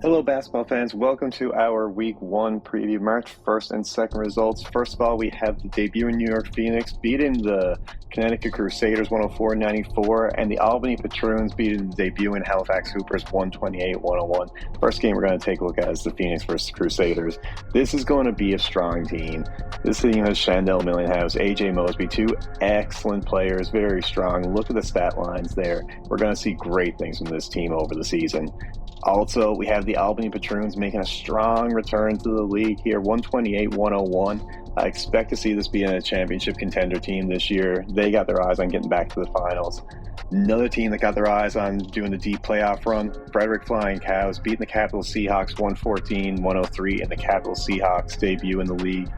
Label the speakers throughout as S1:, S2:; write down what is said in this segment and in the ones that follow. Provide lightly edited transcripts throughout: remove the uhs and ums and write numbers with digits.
S1: Hello, basketball fans. Welcome to our Week 1 preview. March 1st and 2nd results. First of all, we have the debut in New York Phoenix beating the Connecticut Crusaders 104-94, and the Albany Patroons beating the debut in Halifax Hoopers 128-101. First game we're going to take a look at is the Phoenix versus Crusaders. This is going to be a strong team. This team has Shandell Millinghaus, AJ Mosby, two excellent players, very strong. Look at the stat lines there. We're going to see great things from this team over the season. Also, we have the Albany Patroons making a strong return to the league here, 128-101. I expect to see this being a championship contender team this year. They got their eyes on getting back to the finals. Another team that got their eyes on doing the deep playoff run, Frederick Flying Cows, beating the Capital Seahawks 114-103 in the Capital Seahawks debut in the league.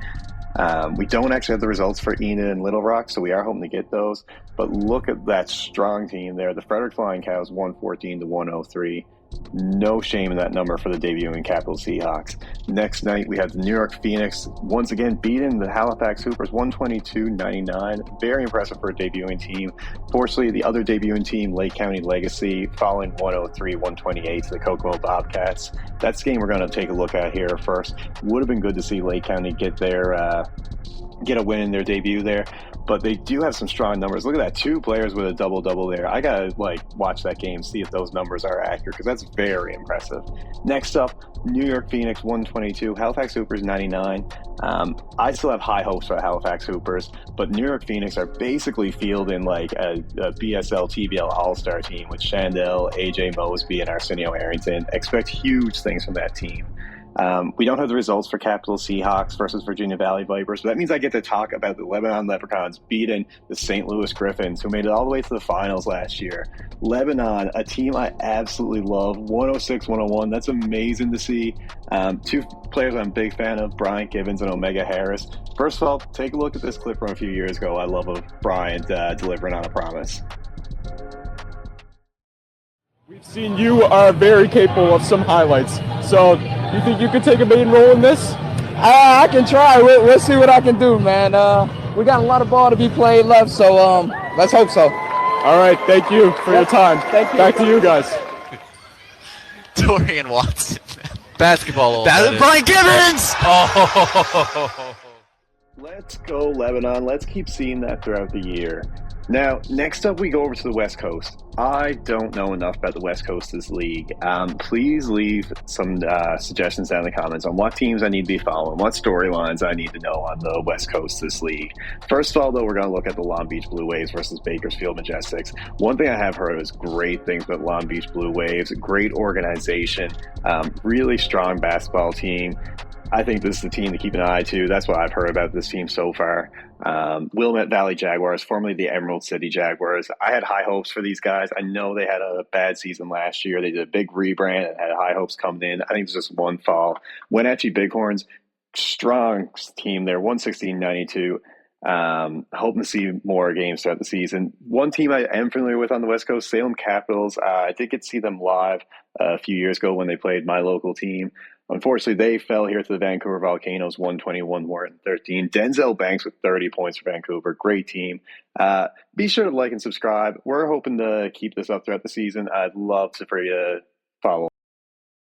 S1: We don't actually have the results for Enid and Little Rock, so we are hoping to get those. But look at that strong team there. The Frederick Flying Cows 114-103. No shame in that number for the debuting Capital Seahawks. Next night, we have the New York Phoenix once again beating the Halifax Hoopers 122-99. Very impressive for a debuting team. Fortunately, the other debuting team, Lake County Legacy, falling 103-128 to the Kokomo Bobcats. That's the game we're going to take a look at here first. Would have been good to see Lake County get a win in their debut there, but they do have some strong numbers. Look at that, two players with a double-double there. I gotta watch that game, see if those numbers are accurate, because that's very impressive. Next up, New York Phoenix 122, Halifax Hoopers 99. I still have high hopes for the Halifax Hoopers, but New York Phoenix are basically fielding like a BSL TBL All Star Team with Shandell, AJ Mosby, and Arsenio Arrington. Expect huge things from that team. We don't have the results for Capital Seahawks versus Virginia Valley Vipers, but that means I get to talk about the Lebanon Leprechauns beating the St. Louis Griffins, who made it all the way to the finals last year. Lebanon, a team I absolutely love, 106-101. That's amazing to see. Two players I'm a big fan of, Bryant Gibbons and Omega Harris. First of all, take a look at this clip from a few years ago. I love of Bryant delivering on a promise.
S2: We've seen you are very capable of some highlights. So, you think you could take a main role in this?
S3: I can try. We'll see what I can do, man. We got a lot of ball to be played left, so let's hope so.
S2: All right, thank you for your time.
S3: Thank you.
S2: Back to you guys.
S4: Dorian Watson.
S5: Basketball.
S4: Brian Gibbons! Oh!
S1: Let's go, Lebanon. Let's keep seeing that throughout the year. Now, next up, we go over to the West Coast. I don't know enough about the West Coast this league. Please leave some suggestions down in the comments on what teams I need to be following, what storylines I need to know on the West Coast this league. First of all, though, we're going to look at the Long Beach Blue Waves versus Bakersfield Majestics. One thing I have heard is great things about Long Beach Blue Waves, great organization, really strong basketball team. I think this is the team to keep an eye to. That's what I've heard about this team so far. Wilmette Valley Jaguars, formerly the Emerald City Jaguars. I had high hopes for these guys. I know they had a bad season last year. They did a big rebrand and had high hopes coming in. I think it's just one fall. Wenatchee Bighorns, strong team there, 116-92. Hoping to see more games throughout the season. One team I am familiar with on the West Coast, Salem Capitals. I did get to see them live a few years ago when they played my local team. Unfortunately, they fell here to the Vancouver Volcanoes, 121-13. Denzel Banks with 30 points for Vancouver. Great team. Be sure to like and subscribe. We're hoping to keep this up throughout the season. I'd love for you to follow.